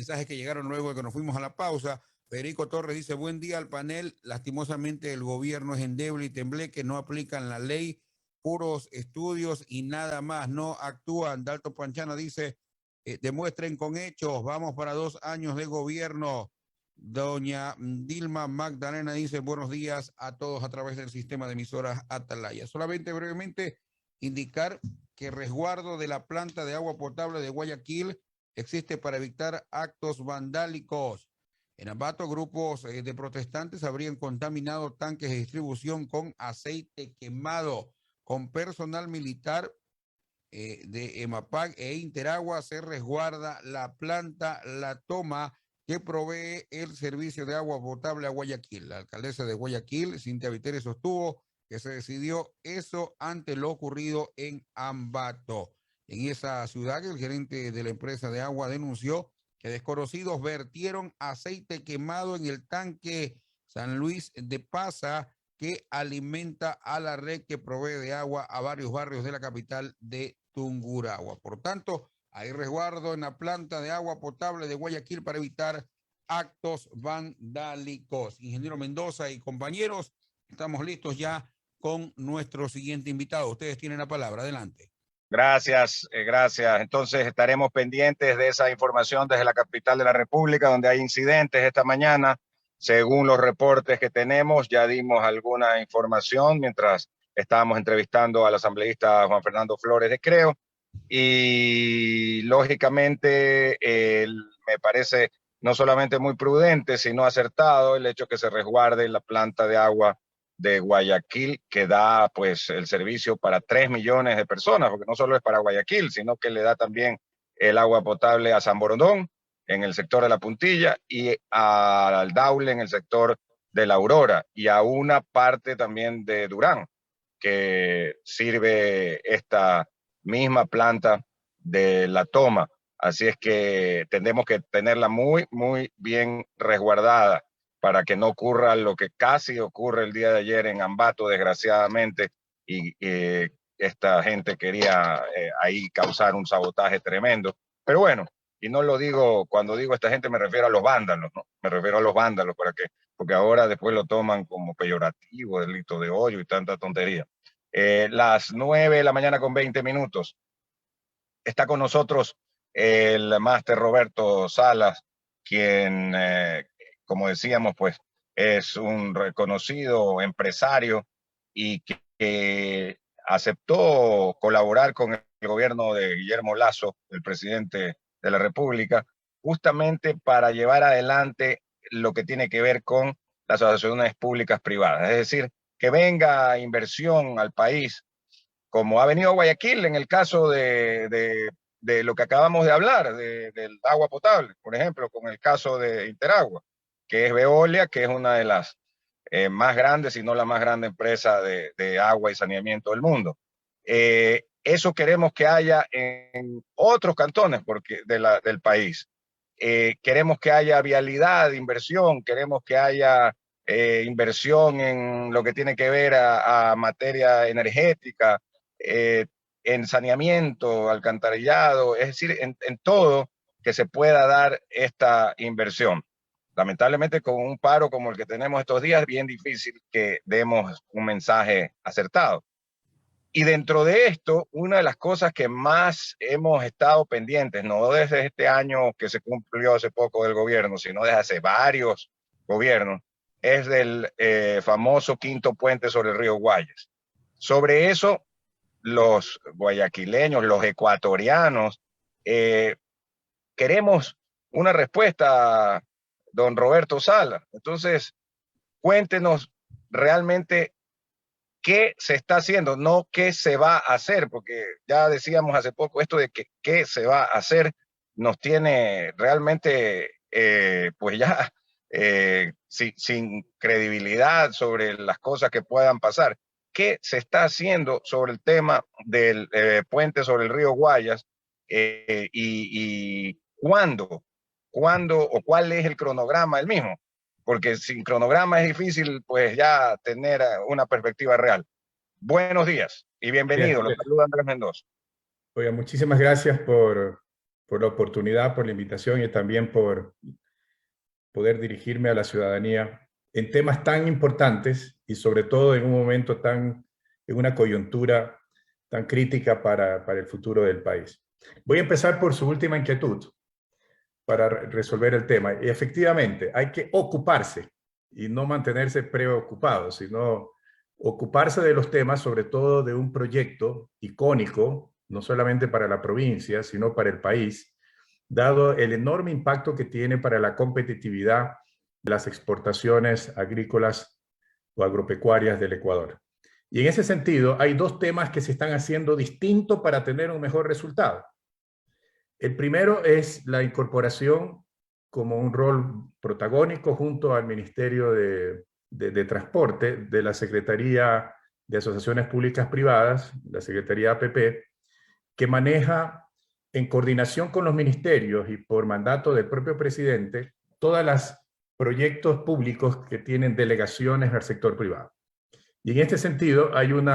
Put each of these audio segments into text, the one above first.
mensajes que llegaron luego de que nos fuimos a la pausa. Federico Torres dice, buen día al panel. Lastimosamente el gobierno es endeble y tembleque, no aplican la ley, puros estudios y nada más, no actúan. Dalto Panchana dice, demuestren con hechos, vamos para 2 años de gobierno. Doña Dilma Magdalena dice, buenos días a todos a través del sistema de emisoras Atalaya. Solamente brevemente indicar que resguardo de la planta de agua potable de Guayaquil existe para evitar actos vandálicos. En Ambato, grupos de protestantes habrían contaminado tanques de distribución con aceite quemado. Con personal militar de EMAPAC e Interagua se resguarda la planta La Toma que provee el servicio de agua potable a Guayaquil. La alcaldesa de Guayaquil, Cintia Viteri, sostuvo que se decidió eso ante lo ocurrido en Ambato. En esa ciudad, el gerente de la empresa de agua denunció que desconocidos vertieron aceite quemado en el tanque San Luis de Paza que alimenta a la red que provee de agua a varios barrios de la capital de Tungurahua. Por tanto, hay resguardo en la planta de agua potable de Guayaquil para evitar actos vandálicos. Ingeniero Mendoza y compañeros, estamos listos ya con nuestro siguiente invitado. Ustedes tienen la palabra. Adelante. Gracias, gracias. Entonces estaremos pendientes de esa información desde la capital de la República, donde hay incidentes esta mañana. Según los reportes que tenemos, ya dimos alguna información mientras estábamos entrevistando al asambleísta Juan Fernando Flores de Creo. Y lógicamente me parece no solamente muy prudente, sino acertado el hecho que se resguarde la planta de agua de Guayaquil, que da pues el servicio para 3 millones de personas, porque no solo es para Guayaquil, sino que le da también el agua potable a San Borondón, en el sector de La Puntilla, y al Daule, en el sector de La Aurora, y a una parte también de Durán, que sirve esta misma planta de La Toma. Así es que tendremos que tenerla muy, muy bien resguardada para que no ocurra lo que casi ocurre el día de ayer en Ambato, desgraciadamente, y esta gente quería ahí causar un sabotaje tremendo. Pero bueno, y no lo digo, cuando digo esta gente me refiero a los vándalos, ¿no? Me refiero a los vándalos, porque ahora después lo toman como peyorativo, delito de odio y tanta tontería. Las 9 de la mañana con 20 minutos. Está con nosotros el máster Roberto Salas, quien, como decíamos, pues es un reconocido empresario y que aceptó colaborar con el gobierno de Guillermo Lasso, el presidente de la República, justamente para llevar adelante lo que tiene que ver con las asociaciones públicas privadas. Es decir, que venga inversión al país, como ha venido Guayaquil en el caso de lo que acabamos de hablar, del agua potable, por ejemplo, con el caso de Interagua, que es Veolia, que es una de las más grandes, si no la más grande empresa de agua y saneamiento del mundo. Eso queremos que haya en otros cantones del país. Queremos que haya vialidad, inversión, queremos que haya inversión en lo que tiene que ver a materia energética, en saneamiento, alcantarillado, es decir, en todo que se pueda dar esta inversión. Lamentablemente con un paro como el que tenemos estos días, es bien difícil que demos un mensaje acertado. Y dentro de esto, una de las cosas que más hemos estado pendientes, no desde este año que se cumplió hace poco del gobierno, sino desde hace varios gobiernos, es del famoso quinto puente sobre el río Guayas. Sobre eso, los guayaquileños, los ecuatorianos, queremos una respuesta, don Roberto Sala. Entonces, cuéntenos realmente qué se está haciendo, no qué se va a hacer, porque ya decíamos hace poco esto de que qué se va a hacer nos tiene realmente, pues ya sin credibilidad sobre las cosas que puedan pasar. ¿Qué se está haciendo sobre el tema del puente sobre el río Guayas y cuándo o cuál es el cronograma del mismo? Porque sin cronograma es difícil pues ya tener una perspectiva real. Buenos días y bienvenido. Los saluda Andrés Mendoza. Oiga, muchísimas gracias por por la oportunidad, por la invitación y también por poder dirigirme a la ciudadanía en temas tan importantes y sobre todo en un momento en una coyuntura tan crítica para el futuro del país. Voy a empezar por su última inquietud para resolver el tema. Y efectivamente, hay que ocuparse y no mantenerse preocupado, sino ocuparse de los temas, sobre todo de un proyecto icónico, no solamente para la provincia, sino para el país, dado el enorme impacto que tiene para la competitividad de las exportaciones agrícolas o agropecuarias del Ecuador. Y en ese sentido, hay dos temas que se están haciendo distintos para tener un mejor resultado. El primero es la incorporación como un rol protagónico junto al Ministerio de Transporte de la Secretaría de Asociaciones Públicas Privadas, la Secretaría APP, que maneja en coordinación con los ministerios y por mandato del propio presidente todos los proyectos públicos que tienen delegaciones al sector privado. Y en este sentido hay un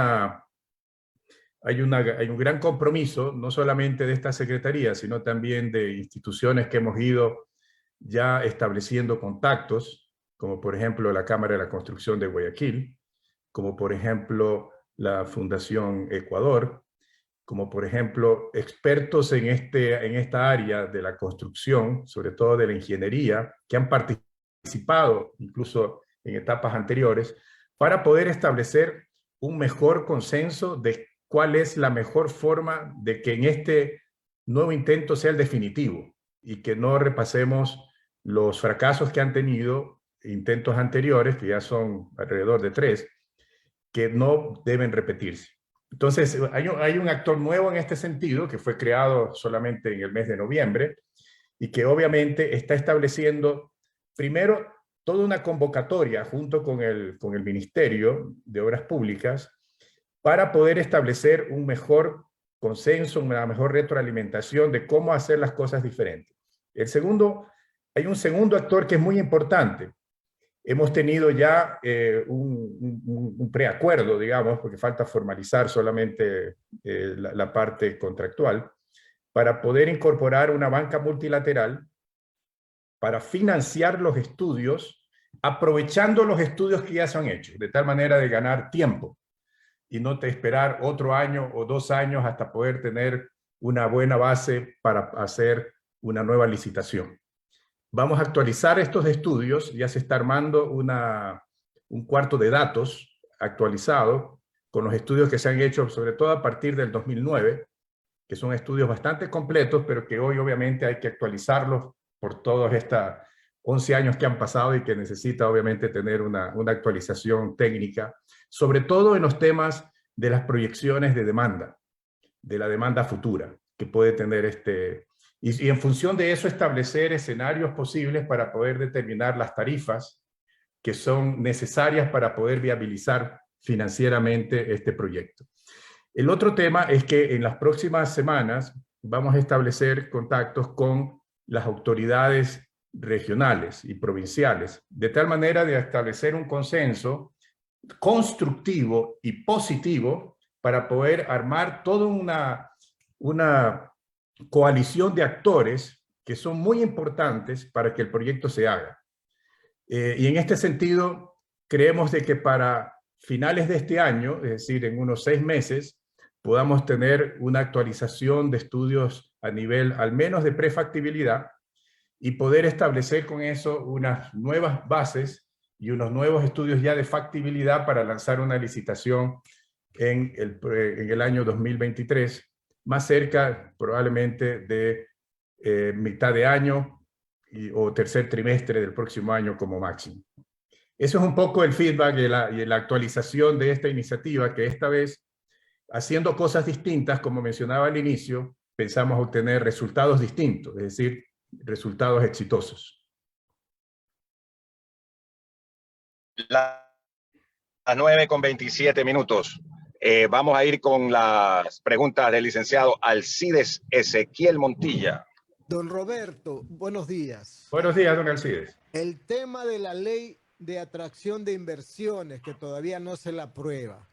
gran compromiso, no solamente de esta secretaría, sino también de instituciones que hemos ido ya estableciendo contactos, como por ejemplo la Cámara de la Construcción de Guayaquil, como por ejemplo la Fundación Ecuador, como por ejemplo expertos en esta área de la construcción, sobre todo de la ingeniería, que han participado incluso en etapas anteriores, para poder establecer un mejor consenso de cuál es la mejor forma de que en este nuevo intento sea el definitivo y que no repasemos los fracasos que han tenido intentos anteriores, que ya son alrededor de 3, que no deben repetirse. Entonces, hay un actor nuevo en este sentido, que fue creado solamente en el mes de noviembre, y que obviamente está estableciendo, primero, toda una convocatoria junto con el Ministerio de Obras Públicas para poder establecer un mejor consenso, una mejor retroalimentación de cómo hacer las cosas diferentes. Hay un segundo actor que es muy importante. Hemos tenido ya un preacuerdo, digamos, porque falta formalizar solamente la parte contractual, para poder incorporar una banca multilateral para financiar los estudios, aprovechando los estudios que ya se han hecho, de tal manera de ganar tiempo y no te esperar otro año o 2 años hasta poder tener una buena base para hacer una nueva licitación. Vamos a actualizar estos estudios, ya se está armando un cuarto de datos actualizado con los estudios que se han hecho, sobre todo a partir del 2009, que son estudios bastante completos, pero que hoy obviamente hay que actualizarlos por todos estos 11 años que han pasado y que necesita obviamente tener una actualización técnica, sobre todo en los temas de las proyecciones de demanda, de la demanda futura que puede tener y en función de eso establecer escenarios posibles para poder determinar las tarifas que son necesarias para poder viabilizar financieramente este proyecto. El otro tema es que en las próximas semanas vamos a establecer contactos con las autoridades regionales y provinciales, de tal manera de establecer un consenso constructivo y positivo para poder armar toda una coalición de actores que son muy importantes para que el proyecto se haga. Y en este sentido, creemos de que para finales de este año, es decir, en unos 6 meses, podamos tener una actualización de estudios a nivel al menos de prefactibilidad y poder establecer con eso unas nuevas bases y unos nuevos estudios ya de factibilidad para lanzar una licitación en el año 2023, más cerca probablemente de mitad de año o tercer trimestre del próximo año como máximo. Eso es un poco el feedback y la actualización de esta iniciativa, que esta vez, haciendo cosas distintas, como mencionaba al inicio, pensamos obtener resultados distintos, es decir, resultados exitosos. Las 9:27. Vamos a ir con las preguntas del licenciado Alcides Ezequiel Montilla. Don Roberto, buenos días. Buenos días, don Alcides. El tema de la ley de atracción de inversiones, que todavía no se la aprueba.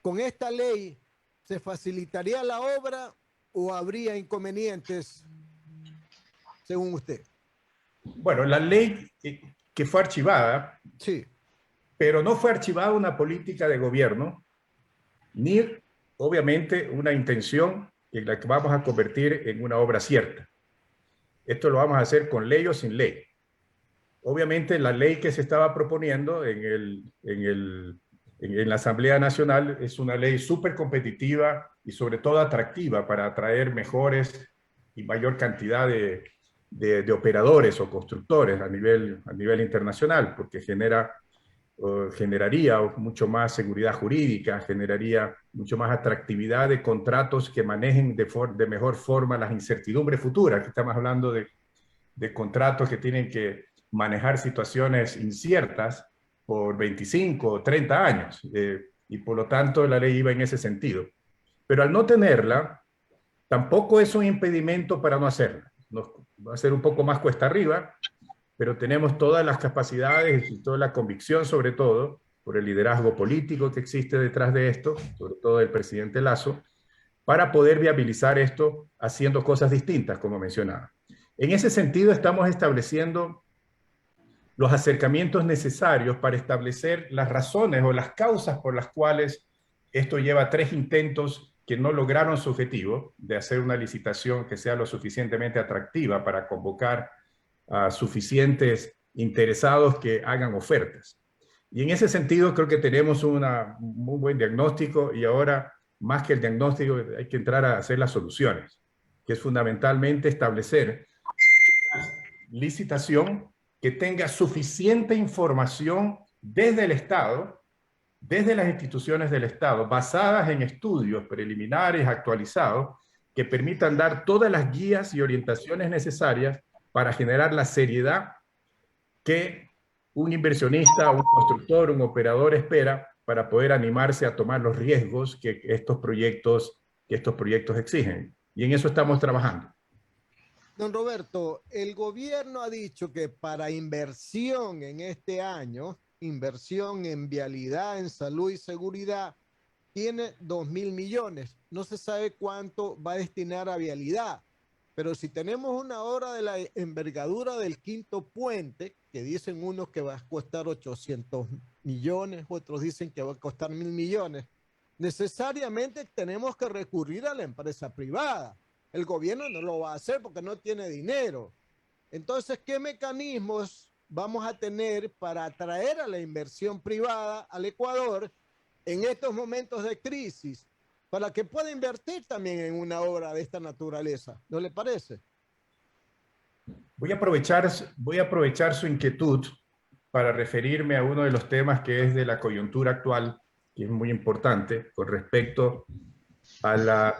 ¿Con esta ley se facilitaría la obra o habría inconvenientes según usted? Bueno, la ley que fue archivada, Sí. pero no fue archivada una política de gobierno, ni obviamente una intención en la que vamos a convertir en una obra cierta. Esto lo vamos a hacer con ley o sin ley. Obviamente la ley que se estaba proponiendo en la Asamblea Nacional es una ley súper competitiva y sobre todo atractiva para atraer mejores y mayor cantidad de operadores o constructores a nivel internacional, porque generaría mucho más seguridad jurídica, generaría mucho más atractividad de contratos que manejen de mejor forma las incertidumbres futuras, que estamos hablando de contratos que tienen que manejar situaciones inciertas por 25 o 30 años, y por lo tanto la ley iba en ese sentido. Pero al no tenerla, tampoco es un impedimento para no hacerla. Va a ser un poco más cuesta arriba, pero tenemos todas las capacidades y toda la convicción, sobre todo, por el liderazgo político que existe detrás de esto, sobre todo del presidente Lasso, para poder viabilizar esto haciendo cosas distintas, como mencionaba. En ese sentido, estamos estableciendo los acercamientos necesarios para establecer las razones o las causas por las cuales esto lleva 3 intentos que no lograron su objetivo de hacer una licitación que sea lo suficientemente atractiva para convocar a suficientes interesados que hagan ofertas. Y en ese sentido creo que tenemos un muy buen diagnóstico, y ahora más que el diagnóstico hay que entrar a hacer las soluciones, que es fundamentalmente establecer licitación que tenga suficiente información desde el Estado, desde las instituciones del Estado, basadas en estudios preliminares actualizados que permitan dar todas las guías y orientaciones necesarias para generar la seriedad que un inversionista, un constructor, un operador espera para poder animarse a tomar los riesgos que estos proyectos exigen. Y en eso estamos trabajando. Don Roberto, el gobierno ha dicho que para inversión en este año, inversión en vialidad, en salud y seguridad, tiene 2.000 millones. No se sabe cuánto va a destinar a vialidad, pero si tenemos una obra de la envergadura del Quinto Puente, que dicen unos que va a costar 800 millones, otros dicen que va a costar 1.000 millones, necesariamente tenemos que recurrir a la empresa privada. El gobierno no lo va a hacer porque no tiene dinero. Entonces, ¿qué mecanismos vamos a tener para atraer a la inversión privada al Ecuador en estos momentos de crisis, para que pueda invertir también en una obra de esta naturaleza? ¿No le parece? Voy a aprovechar su inquietud para referirme a uno de los temas que es de la coyuntura actual, que es muy importante, con respecto a la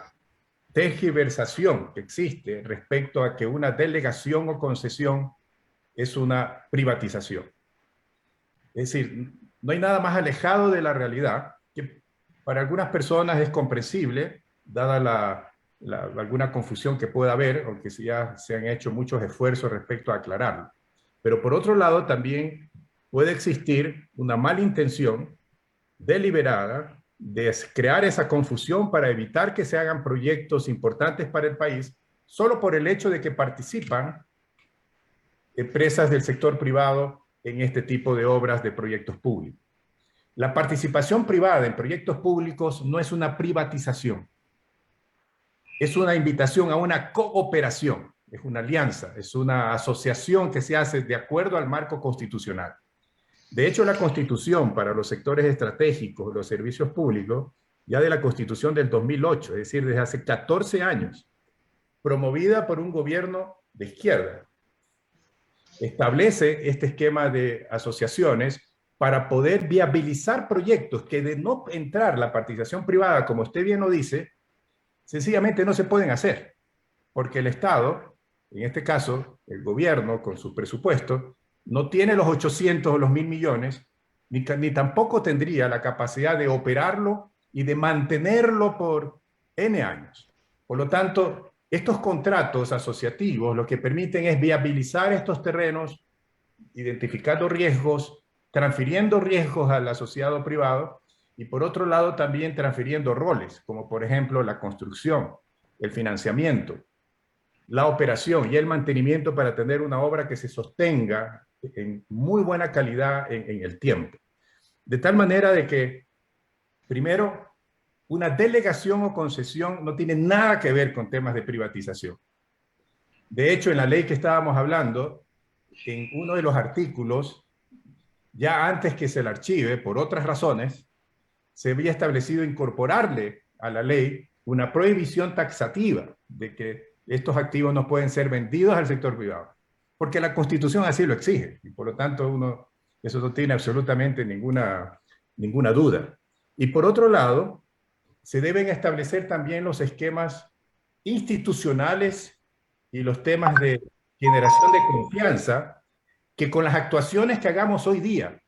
tergiversación que existe respecto a que una delegación o concesión es una privatización. Es decir, no hay nada más alejado de la realidad, que para algunas personas es comprensible, dada alguna confusión que pueda haber, aunque ya se han hecho muchos esfuerzos respecto a aclararlo. Pero por otro lado, también puede existir una mala intención deliberada de crear esa confusión para evitar que se hagan proyectos importantes para el país, solo por el hecho de que participan empresas del sector privado en este tipo de obras de proyectos públicos. La participación privada en proyectos públicos no es una privatización, es una invitación a una cooperación, es una alianza, es una asociación que se hace de acuerdo al marco constitucional. De hecho, la Constitución para los sectores estratégicos, los servicios públicos, ya de la Constitución del 2008, es decir, desde hace 14 años, promovida por un gobierno de izquierda, establece este esquema de asociaciones para poder viabilizar proyectos que, de no entrar la participación privada, como usted bien lo dice, sencillamente no se pueden hacer, porque el Estado, en este caso el gobierno con su presupuesto, no tiene los 800 o los 1.000 millones, ni tampoco tendría la capacidad de operarlo y de mantenerlo por N años. Por lo tanto, estos contratos asociativos lo que permiten es viabilizar estos terrenos, identificando riesgos, transfiriendo riesgos al asociado privado, y por otro lado también transfiriendo roles, como por ejemplo la construcción, el financiamiento, la operación y el mantenimiento para tener una obra que se sostenga en muy buena calidad en el tiempo. De tal manera de que, primero, una delegación o concesión no tiene nada que ver con temas de privatización. De hecho, en la ley que estábamos hablando, en uno de los artículos, ya antes que se la archive, por otras razones, se había establecido incorporarle a la ley una prohibición taxativa de que estos activos no pueden ser vendidos al sector privado, porque la Constitución así lo exige, y por lo tanto eso no tiene absolutamente ninguna duda. Y por otro lado, se deben establecer también los esquemas institucionales y los temas de generación de confianza que con las actuaciones que hagamos hoy día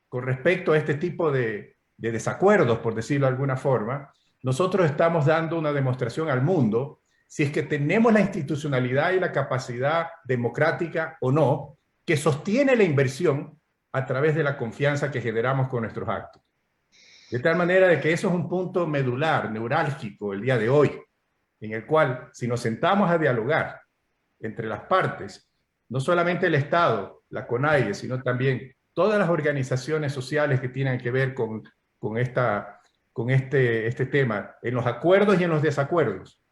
con respecto a este tipo de desacuerdos, por decirlo de alguna forma, nosotros estamos dando una demostración al mundo si es que tenemos la institucionalidad y la capacidad democrática o no, que sostiene la inversión a través de la confianza que generamos con nuestros actos. De tal manera de que eso es un punto medular, neurálgico el día de hoy, en el cual si nos sentamos a dialogar entre las partes, no solamente el Estado, la CONAIE, sino también todas las organizaciones sociales que tienen que ver con este tema, en los acuerdos y en los desacuerdos,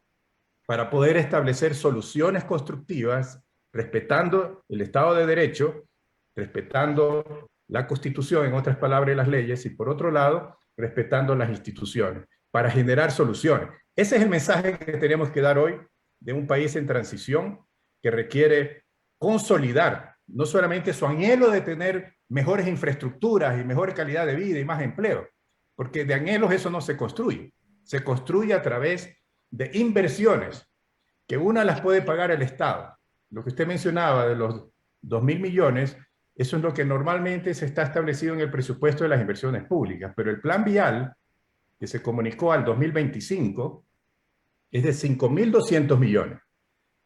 para poder establecer soluciones constructivas, respetando el Estado de Derecho, respetando la Constitución, en otras palabras, las leyes, y por otro lado, respetando las instituciones, para generar soluciones. Ese es el mensaje que tenemos que dar hoy de un país en transición que requiere consolidar no solamente su anhelo de tener mejores infraestructuras y mejor calidad de vida y más empleo, porque de anhelos eso no se construye a través de inversiones, que una las puede pagar el Estado. Lo que usted mencionaba de los 2.000 millones, eso es lo que normalmente se está establecido en el presupuesto de las inversiones públicas, pero el plan vial que se comunicó al 2025 es de 5.200 millones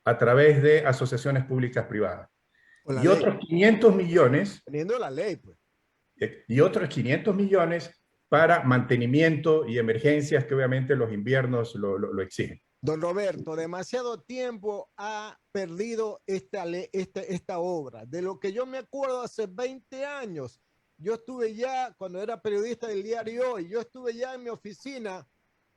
a través de asociaciones públicas privadas. Y otros 500 millones, teniendo la ley, pues. Y otros 500 millones para mantenimiento y emergencias que obviamente los inviernos lo exigen. Don Roberto, demasiado tiempo ha perdido esta obra. De lo que yo me acuerdo hace 20 años, yo estuve ya, cuando era periodista del diario Hoy, yo estuve ya en mi oficina,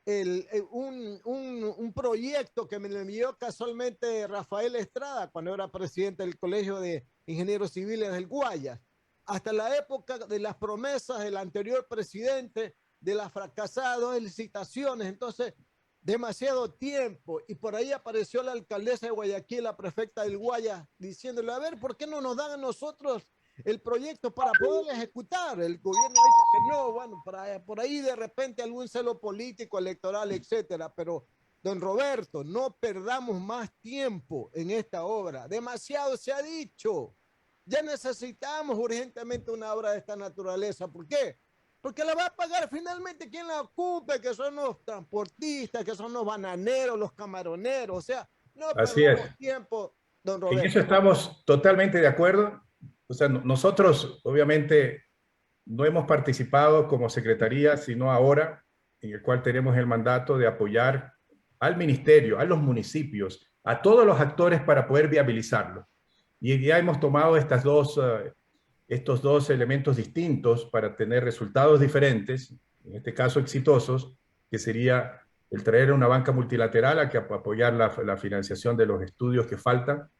un proyecto que me lo envió casualmente Rafael Estrada, cuando era presidente del Colegio de Ingenieros Civiles del Guayas, hasta la época de las promesas del anterior presidente, de las fracasadas licitaciones. Entonces, demasiado tiempo, y por ahí apareció la alcaldesa de Guayaquil, la prefecta del Guayas, diciéndole, a ver, ¿por qué no nos dan a nosotros el proyecto para poder ejecutar? El gobierno dice que no, bueno, por ahí de repente algún celo político, electoral, etcétera, pero don Roberto, no perdamos más tiempo en esta obra, demasiado se ha dicho, ya necesitamos urgentemente una obra de esta naturaleza. ¿Por qué? Porque la va a pagar finalmente quien la ocupe, que son los transportistas, que son los bananeros, los camaroneros. O sea, no perdamos tiempo, don Roberto. En eso estamos totalmente de acuerdo. O sea, nosotros obviamente no hemos participado como secretaría, sino ahora, en el cual tenemos el mandato de apoyar al ministerio, a los municipios, a todos los actores para poder viabilizarlo. Y ya hemos tomado estos dos elementos distintos para tener resultados diferentes, en este caso exitosos, que sería el traer una banca multilateral a que apoyar la financiación de los estudios que faltan,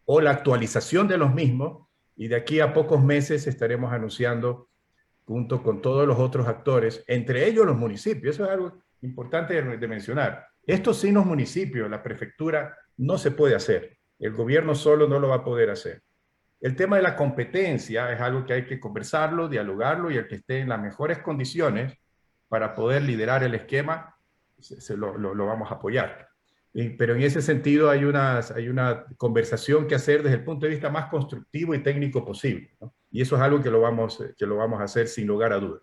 o la actualización de los mismos, y de aquí a pocos meses estaremos anunciando, junto con todos los otros actores, entre ellos los municipios. Eso es algo importante de mencionar. Estos sí, los municipios, la prefectura, no se puede hacer. El gobierno solo no lo va a poder hacer. El tema de la competencia es algo que hay que conversarlo, dialogarlo, y el que esté en las mejores condiciones para poder liderar el esquema, lo vamos a apoyar. Pero en ese sentido hay una conversación que hacer desde el punto de vista más constructivo y técnico posible, ¿no? Y eso es algo que lo vamos a hacer sin lugar a dudas.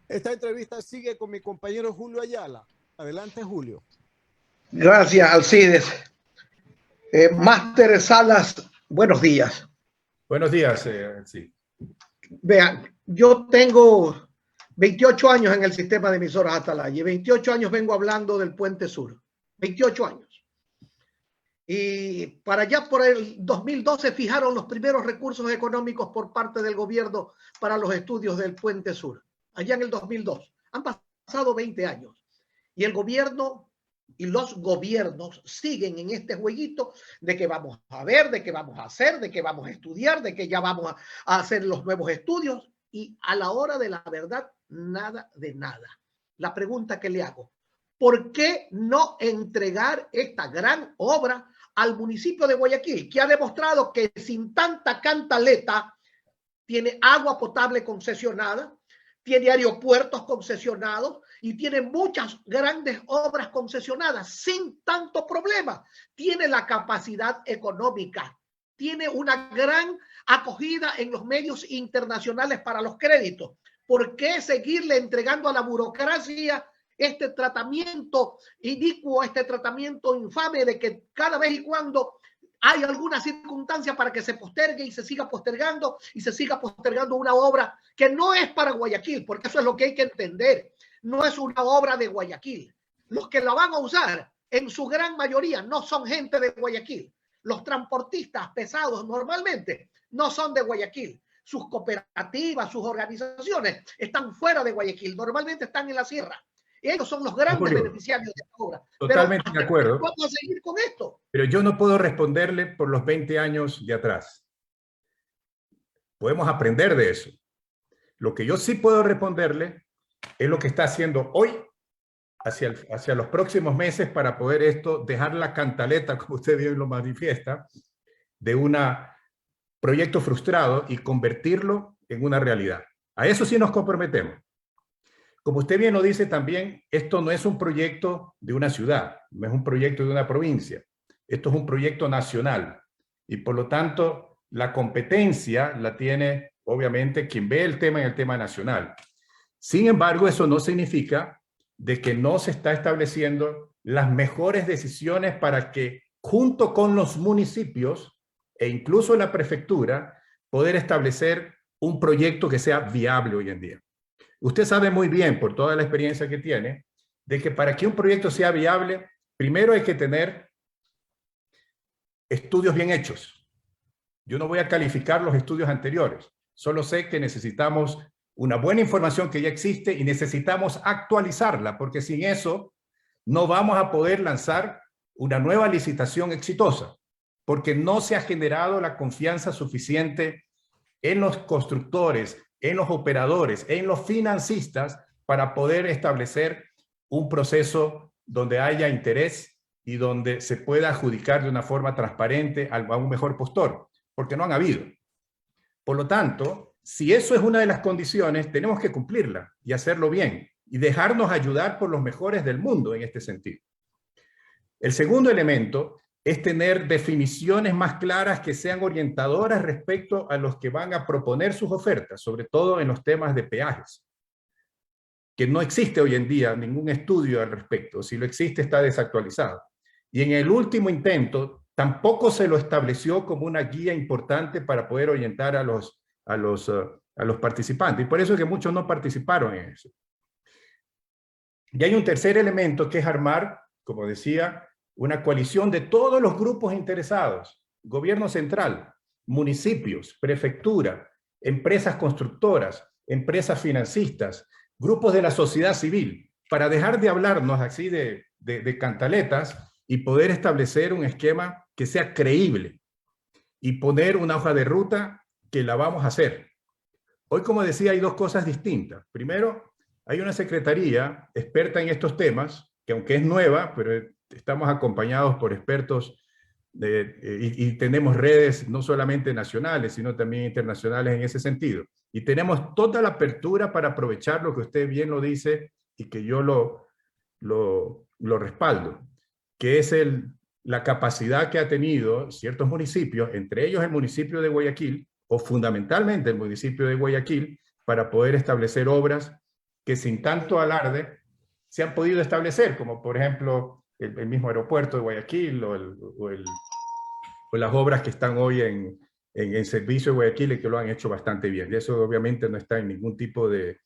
Esta entrevista sigue con mi compañero Julio Ayala. Adelante, Julio. Gracias, Alcides. Máster Salas, buenos días. Buenos días, sí. Vean, yo tengo 28 años en el sistema de emisoras Atalaya y 28 años vengo hablando del Puente Sur. 28 años. Y para allá por el 2012 fijaron los primeros recursos económicos por parte del gobierno para los estudios del Puente Sur, allá en el 2002. Han pasado 20 años y el gobierno y los gobiernos siguen en este jueguito de que vamos a ver, de que vamos a hacer, de que vamos a estudiar, de que ya vamos a hacer los nuevos estudios, y a la hora de la verdad, nada de nada. La pregunta que le hago, ¿por qué no entregar esta gran obra al municipio de Guayaquil, que ha demostrado que sin tanta cantaleta tiene agua potable concesionada, tiene aeropuertos concesionados y tiene muchas grandes obras concesionadas sin tanto problema? Tiene la capacidad económica, tiene una gran acogida en los medios internacionales para los créditos. ¿Por qué seguirle entregando a la burocracia este tratamiento inicuo, este tratamiento infame de que cada vez y cuando hay alguna circunstancia para que se postergue y se siga postergando y se siga postergando una obra que no es para Guayaquil? Porque eso es lo que hay que entender. No es una obra de Guayaquil. Los que la van a usar en su gran mayoría no son gente de Guayaquil. Los transportistas pesados normalmente no son de Guayaquil. Sus cooperativas, sus organizaciones están fuera de Guayaquil. Normalmente están en la sierra. Ellos son los grandes beneficiarios de esta obra. Totalmente de acuerdo. Vamos a seguir con esto. Pero yo no puedo responderle por los 20 años de atrás. Podemos aprender de eso. Lo que yo sí puedo responderle es lo que está haciendo hoy hacia los próximos meses para poder dejar la cantaleta, como usted bien lo manifiesta, de un proyecto frustrado y convertirlo en una realidad. A eso sí nos comprometemos. Como usted bien lo dice también, esto no es un proyecto de una ciudad, no es un proyecto de una provincia. Esto es un proyecto nacional y por lo tanto la competencia la tiene obviamente quien ve el tema en el tema nacional. Sin embargo, eso no significa de que no se está estableciendo las mejores decisiones para que junto con los municipios e incluso la prefectura poder establecer un proyecto que sea viable hoy en día. Usted sabe muy bien, por toda la experiencia que tiene, de que para que un proyecto sea viable, primero hay que tener estudios bien hechos. Yo no voy a calificar los estudios anteriores, solo sé que necesitamos una buena información que ya existe y necesitamos actualizarla, porque sin eso no vamos a poder lanzar una nueva licitación exitosa, porque no se ha generado la confianza suficiente en los constructores, en los operadores, en los financistas, para poder establecer un proceso donde haya interés y donde se pueda adjudicar de una forma transparente a un mejor postor, porque no han habido. Por lo tanto, si eso es una de las condiciones, tenemos que cumplirla y hacerlo bien y dejarnos ayudar por los mejores del mundo en este sentido. El segundo elemento es tener definiciones más claras que sean orientadoras respecto a los que van a proponer sus ofertas, sobre todo en los temas de peajes, que no existe hoy en día ningún estudio al respecto. Si lo existe, está desactualizado. Y en el último intento, tampoco se lo estableció como una guía importante para poder orientar a los participantes. Y por eso es que muchos no participaron en eso. Y hay un tercer elemento que es armar, como decía, una coalición de todos los grupos interesados, gobierno central, municipios, prefectura, empresas constructoras, empresas financistas, grupos de la sociedad civil, para dejar de hablarnos así de cantaletas y poder establecer un esquema que sea creíble y poner una hoja de ruta que la vamos a hacer. Hoy, como decía, hay dos cosas distintas. Primero, hay una secretaría experta en estos temas, que aunque es nueva, pero estamos acompañados por expertos y tenemos redes no solamente nacionales, sino también internacionales en ese sentido. Y tenemos toda la apertura para aprovechar lo que usted bien lo dice y que yo lo respaldo, que es la capacidad que ha tenido ciertos municipios, entre ellos el municipio de Guayaquil, o fundamentalmente el municipio de Guayaquil, para poder establecer obras que sin tanto alarde se han podido establecer, como por ejemplo el mismo aeropuerto de Guayaquil o las obras que están hoy en servicio de Guayaquil y que lo han hecho bastante bien. Y eso obviamente no está en ningún tipo de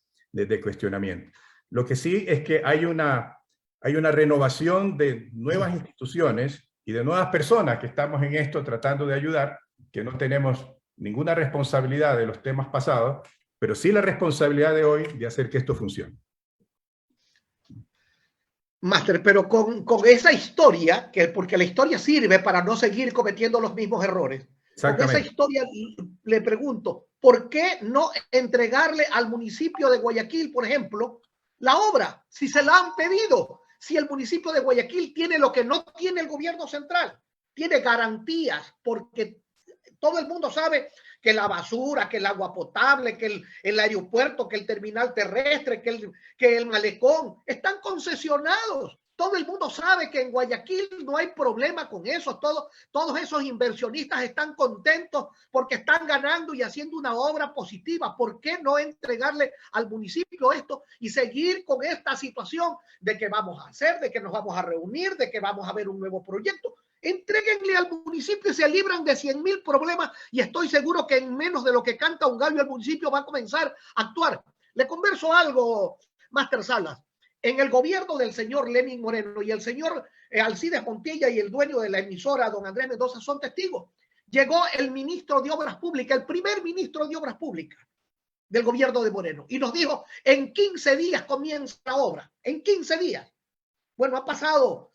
cuestionamiento. Lo que sí es que hay una renovación de nuevas instituciones y de nuevas personas que estamos en esto tratando de ayudar, que no tenemos ninguna responsabilidad de los temas pasados, pero sí la responsabilidad de hoy de hacer que esto funcione. Máster, pero con esa historia, porque la historia sirve para no seguir cometiendo los mismos errores. Con esa historia le pregunto, ¿por qué no entregarle al municipio de Guayaquil, por ejemplo, la obra, si se la han pedido? Si el municipio de Guayaquil tiene lo que no tiene el gobierno central, tiene garantías, porque todo el mundo sabe que la basura, que el agua potable, que el aeropuerto, que el terminal terrestre, que el malecón, están concesionados. Todo el mundo sabe que en Guayaquil no hay problema con eso. Todos esos inversionistas están contentos porque están ganando y haciendo una obra positiva. ¿Por qué no entregarle al municipio esto y seguir con esta situación de que vamos a hacer, de que nos vamos a reunir, de que vamos a ver un nuevo proyecto? Entréguenle al municipio y se libran de 100,000 problemas, y estoy seguro que en menos de lo que canta un gallo el municipio va a comenzar a actuar. Le converso algo, Máster Salas. En el gobierno del señor Lenín Moreno y el señor Alcides Montilla y el dueño de la emisora, don Andrés Mendoza, son testigos. Llegó el ministro de Obras Públicas, el primer ministro de Obras Públicas del gobierno de Moreno, y nos dijo, en 15 días comienza la obra, en 15 días. Bueno, ha pasado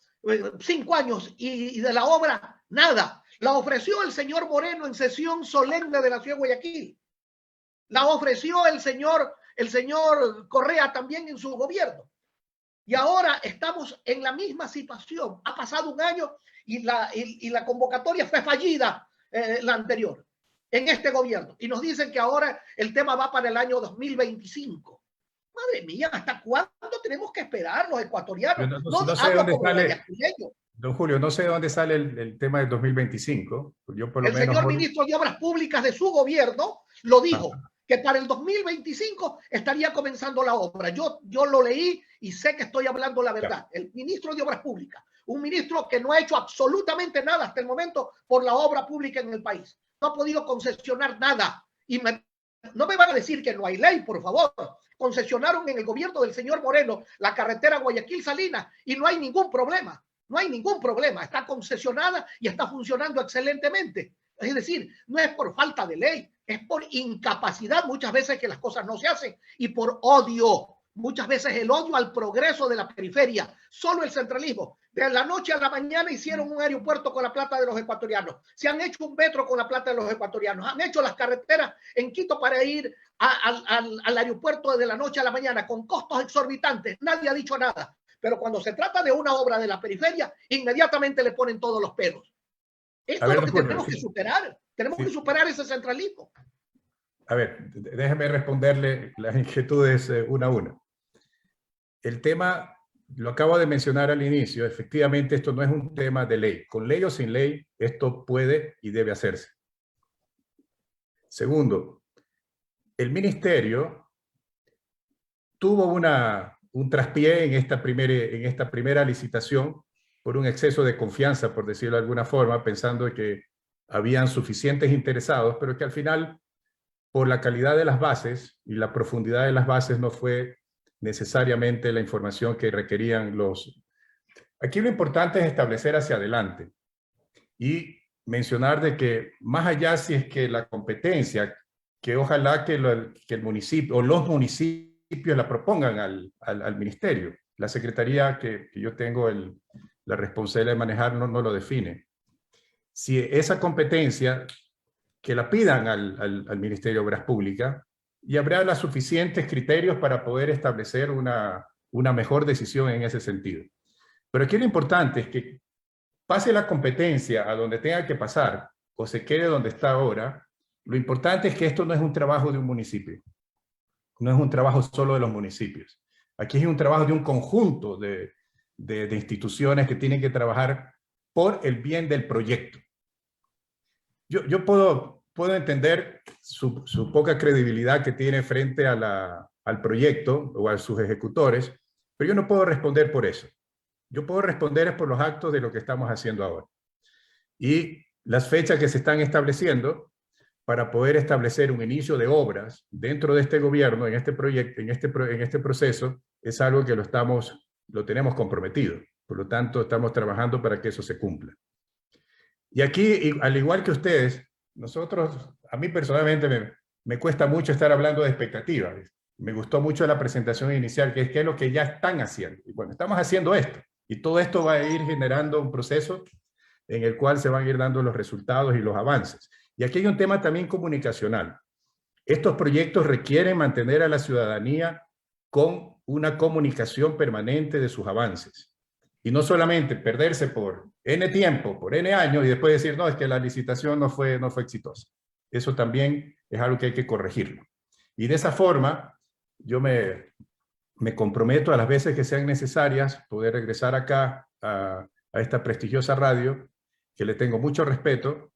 5 años y de la obra nada. La ofreció el señor Moreno en sesión solemne de la ciudad de Guayaquil. La ofreció el señor Correa también en su gobierno. Y ahora estamos en la misma situación. Ha pasado un año y la convocatoria fue fallida, la anterior, en este gobierno. Y nos dicen que ahora el tema va para el año 2025. Madre mía, ¿hasta cuándo tenemos que esperar los ecuatorianos? No sé dónde sale, don Julio, no sé de dónde sale el tema del 2025. Yo por lo menos, señor ministro de Obras Públicas de su gobierno lo dijo, que para el 2025 estaría comenzando la obra. Yo lo leí y sé que estoy hablando la verdad. El ministro de Obras Públicas, un ministro que no ha hecho absolutamente nada hasta el momento por la obra pública en el país. No ha podido concesionar nada. Y no me van a decir que no hay ley, por favor. Concesionaron en el gobierno del señor Moreno la carretera Guayaquil-Salinas y no hay ningún problema. No hay ningún problema. Está concesionada y está funcionando excelentemente. Es decir, no es por falta de ley, es por incapacidad muchas veces que las cosas no se hacen y por odio. Muchas veces el odio al progreso de la periferia, solo el centralismo. De la noche a la mañana hicieron un aeropuerto con la plata de los ecuatorianos. Se han hecho un metro con la plata de los ecuatorianos. Han hecho las carreteras en Quito para ir al aeropuerto de la noche a la mañana con costos exorbitantes. Nadie ha dicho nada. Pero cuando se trata de una obra de la periferia, inmediatamente le ponen todos los pelos. Esto es lo que tenemos que superar. Tenemos que superar ese centralismo. A ver, déjeme responderle las inquietudes una a una. El tema, lo acabo de mencionar al inicio, efectivamente esto no es un tema de ley. Con ley o sin ley, esto puede y debe hacerse. Segundo, el ministerio tuvo un traspié en esta primera licitación por un exceso de confianza, por decirlo de alguna forma, pensando que habían suficientes interesados, pero que al final, por la calidad de las bases y la profundidad de las bases, no fue necesariamente la información que requerían los... Aquí lo importante es establecer hacia adelante y mencionar de que más allá si es que la competencia, que ojalá que el municipio o los municipios la propongan al ministerio. La secretaría que yo tengo la responsabilidad de manejar no lo define. Si esa competencia, que la pidan al Ministerio de Obras Públicas, y habrá los suficientes criterios para poder establecer una mejor decisión en ese sentido. Pero aquí lo importante es que pase la competencia a donde tenga que pasar, o se quede donde está ahora. Lo importante es que esto no es un trabajo de un municipio. No es un trabajo solo de los municipios. Aquí es un trabajo de un conjunto de instituciones que tienen que trabajar por el bien del proyecto. Yo puedo entender su poca credibilidad que tiene frente al proyecto o a sus ejecutores, pero yo no puedo responder por eso. Yo puedo responder por los actos de lo que estamos haciendo ahora. Y las fechas que se están estableciendo para poder establecer un inicio de obras dentro de este gobierno, en este proyecto, en este proceso, es algo que lo tenemos comprometido. Por lo tanto, estamos trabajando para que eso se cumpla. Y aquí, al igual que ustedes, nosotros, a mí personalmente me cuesta mucho estar hablando de expectativas. Me gustó mucho la presentación inicial, que es qué es lo que ya están haciendo. Y bueno, estamos haciendo esto. Y todo esto va a ir generando un proceso en el cual se van a ir dando los resultados y los avances. Y aquí hay un tema también comunicacional. Estos proyectos requieren mantener a la ciudadanía con una comunicación permanente de sus avances. Y no solamente perderse por N tiempo, por N años, y después decir, no, es que la licitación no fue exitosa. Eso también es algo que hay que corregirlo. Y de esa forma, yo me comprometo a las veces que sean necesarias poder regresar acá a esta prestigiosa radio, que le tengo mucho respeto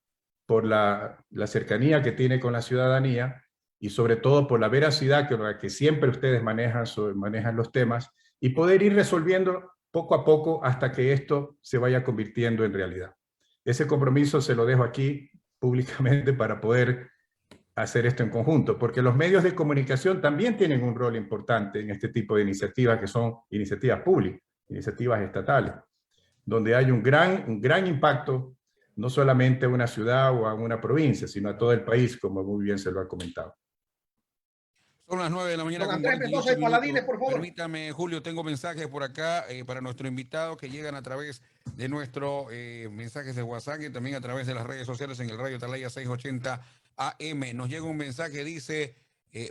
por la cercanía que tiene con la ciudadanía y sobre todo por la veracidad con la que siempre ustedes manejan los temas y poder ir resolviendo poco a poco hasta que esto se vaya convirtiendo en realidad. Ese compromiso se lo dejo aquí públicamente para poder hacer esto en conjunto, porque los medios de comunicación también tienen un rol importante en este tipo de iniciativas que son iniciativas públicas, iniciativas estatales, donde hay un gran impacto, no solamente a una ciudad o a una provincia, sino a todo el país, como muy bien se lo ha comentado. Son las 9 de la mañana. Don Con Andrés 48 Mendoza y minutos. Paladines, por favor. Permítame, Julio, tengo mensajes por acá para nuestro invitado que llegan a través de nuestro mensajes de WhatsApp y también a través de las redes sociales en el Radio Atalaya 680 AM. Nos llega un mensaje, dice,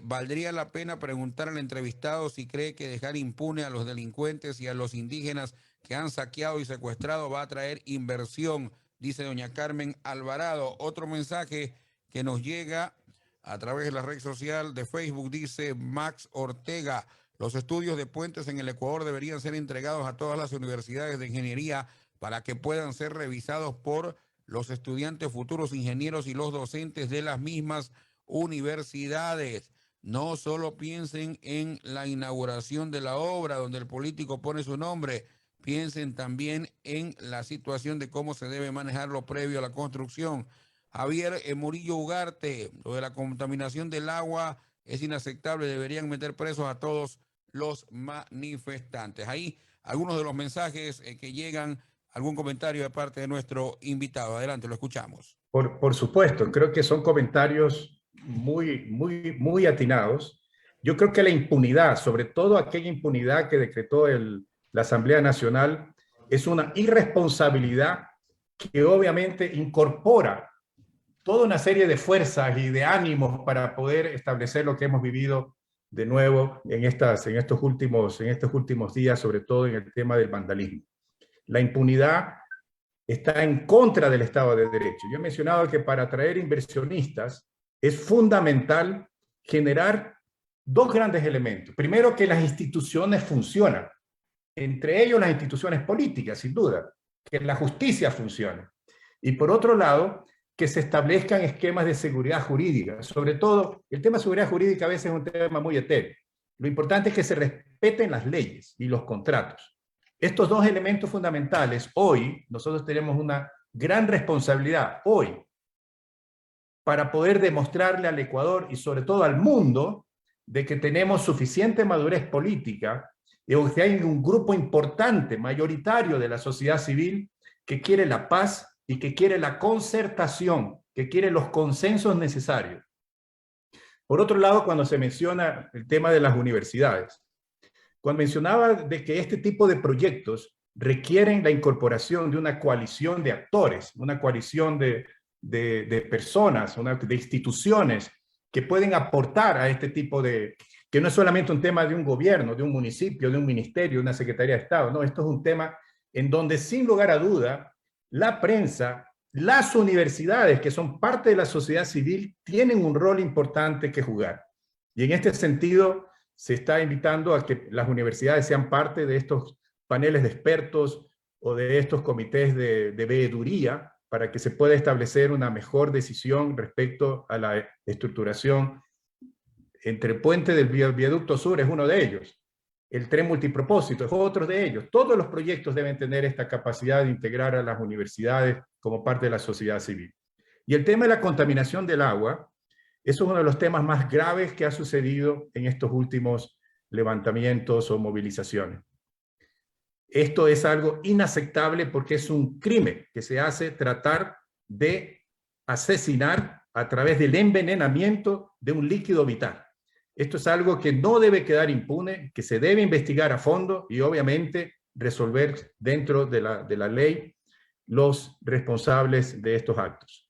valdría la pena preguntar al entrevistado si cree que dejar impune a los delincuentes y a los indígenas que han saqueado y secuestrado va a traer inversión, dice doña Carmen Alvarado. Otro mensaje que nos llega a través de la red social de Facebook, dice Max Ortega, los estudios de puentes en el Ecuador deberían ser entregados a todas las universidades de ingeniería para que puedan ser revisados por los estudiantes futuros ingenieros y los docentes de las mismas universidades. No solo piensen en la inauguración de la obra donde el político pone su nombre, piensen también en la situación de cómo se debe manejar lo previo a la construcción. Javier Murillo Ugarte, lo de la contaminación del agua es inaceptable, deberían meter presos a todos los manifestantes. Ahí algunos de los mensajes que llegan, algún comentario de parte de nuestro invitado. Adelante, lo escuchamos. Por supuesto, creo que son comentarios muy atinados. Yo creo que la impunidad, sobre todo aquella impunidad que decretó la Asamblea Nacional, es una irresponsabilidad que obviamente incorpora toda una serie de fuerzas y de ánimos para poder establecer lo que hemos vivido de nuevo en estos últimos días, sobre todo en el tema del vandalismo. La impunidad está en contra del Estado de Derecho. Yo he mencionado que para atraer inversionistas es fundamental generar dos grandes elementos. Primero, que las instituciones funcionan, entre ellos las instituciones políticas, sin duda, que la justicia funcione. Y por otro lado, que se establezcan esquemas de seguridad jurídica. Sobre todo, el tema de seguridad jurídica a veces es un tema muy etéreo. Lo importante es que se respeten las leyes y los contratos. Estos dos elementos fundamentales, hoy nosotros tenemos una gran responsabilidad, hoy, para poder demostrarle al Ecuador y sobre todo al mundo de que tenemos suficiente madurez política y que hay un grupo importante, mayoritario de la sociedad civil que quiere la paz y que quiere la concertación, que quiere los consensos necesarios. Por otro lado, cuando se menciona el tema de las universidades, cuando mencionaba de que este tipo de proyectos requieren la incorporación de una coalición de actores, una coalición de personas, de instituciones que pueden aportar a este tipo de, que no es solamente un tema de un gobierno, de un municipio, de un ministerio, de una Secretaría de Estado, no, esto es un tema en donde sin lugar a duda la prensa, las universidades, que son parte de la sociedad civil, tienen un rol importante que jugar. Y en este sentido, se está invitando a que las universidades sean parte de estos paneles de expertos o de estos comités de veeduría para que se pueda establecer una mejor decisión respecto a la estructuración. Entre el puente del viaducto sur es uno de ellos. El tren multipropósito es otro de ellos. Todos los proyectos deben tener esta capacidad de integrar a las universidades como parte de la sociedad civil. Y el tema de la contaminación del agua, eso es uno de los temas más graves que ha sucedido en estos últimos levantamientos o movilizaciones. Esto es algo inaceptable porque es un crimen que se hace tratar de asesinar a través del envenenamiento de un líquido vital. Esto es algo que no debe quedar impune, que se debe investigar a fondo y obviamente resolver dentro de la ley los responsables de estos actos.